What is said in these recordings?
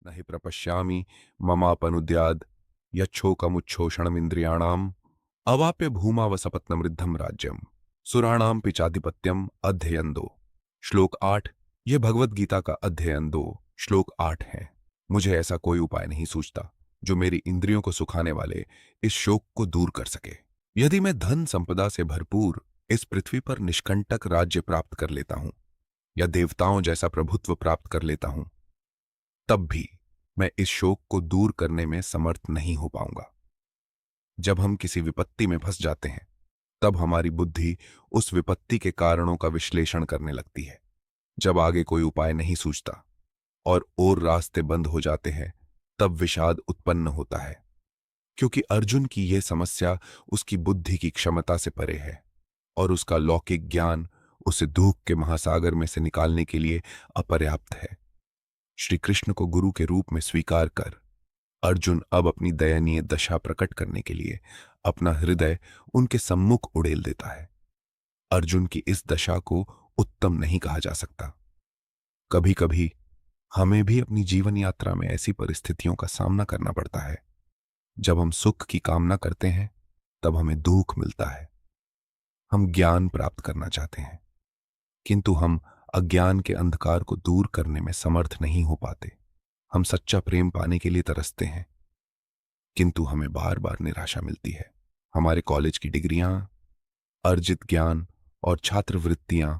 न हि प्रपश्यामि ममापनुद्याद् यच्छोकमुच्छोषणमिन्द्रियाणाम् अवाप्य भूमावसपत्नमृद्धम राज्यम सुराणाम पिचाधिपत्यम अध्ययन 2 श्लोक 8। यह भगवत गीता का अध्ययन 2 श्लोक 8 है। मुझे ऐसा कोई उपाय नहीं सूझता जो मेरी इंद्रियों को सुखाने वाले इस शोक को दूर कर सके। यदि मैं धन संपदा से भरपूर इस पृथ्वी पर निष्कंटक राज्य प्राप्त कर लेता हूं या देवताओं जैसा प्रभुत्व प्राप्त कर लेता हूं, तब भी मैं इस शोक को दूर करने में समर्थ नहीं हो पाऊंगा। जब हम किसी विपत्ति में फंस जाते हैं, तब हमारी बुद्धि उस विपत्ति के कारणों का विश्लेषण करने लगती है। जब आगे कोई उपाय नहीं सूझता और रास्ते बंद हो जाते हैं, तब विषाद उत्पन्न होता है, क्योंकि अर्जुन की यह समस्या उसकी बुद्धि की क्षमता से परे है और उसका लौकिक ज्ञान उसे दुख के महासागर में से निकालने के लिए अपर्याप्त है। श्री कृष्ण को गुरु के रूप में स्वीकार कर अर्जुन अब अपनी दयनीय दशा प्रकट करने के लिए अपना हृदय उनके सम्मुख उड़ेल देता है। अर्जुन की इस दशा को उत्तम नहीं कहा जा सकता। कभी कभी हमें भी अपनी जीवन यात्रा में ऐसी परिस्थितियों का सामना करना पड़ता है। जब हम सुख की कामना करते हैं, तब हमें दुख मिलता है। हम ज्ञान प्राप्त करना चाहते हैं, किंतु हम अज्ञान के अंधकार को दूर करने में समर्थ नहीं हो पाते। हम सच्चा प्रेम पाने के लिए तरसते हैं, किंतु हमें बार बार निराशा मिलती है। हमारे कॉलेज की डिग्रियां, अर्जित ज्ञान और छात्रवृत्तियां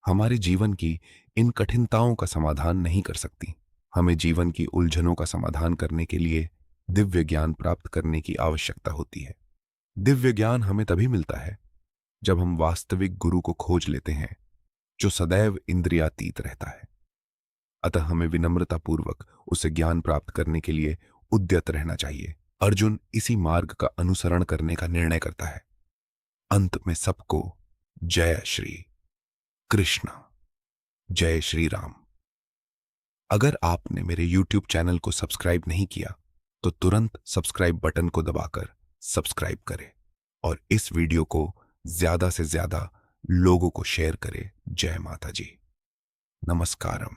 हमारे जीवन की इन कठिनताओं का समाधान नहीं कर सकती। हमें जीवन की उलझनों का समाधान करने के लिए दिव्य ज्ञान प्राप्त करने की आवश्यकता होती है। दिव्य ज्ञान हमें तभी मिलता है जब हम वास्तविक गुरु को खोज लेते हैं, जो सदैव इंद्रियातीत रहता है। अतः हमें विनम्रतापूर्वक उसे ज्ञान प्राप्त करने के लिए उद्यत रहना चाहिए। अर्जुन इसी मार्ग का अनुसरण करने का निर्णय करता है। अंत में सबको जय श्री कृष्ण, जय श्री राम। अगर आपने मेरे YouTube चैनल को सब्सक्राइब नहीं किया, तो तुरंत सब्सक्राइब बटन को दबाकर सब्सक्राइब करें और इस वीडियो को ज्यादा से ज्यादा लोगों को शेयर करें। जय माता जी। नमस्कारम।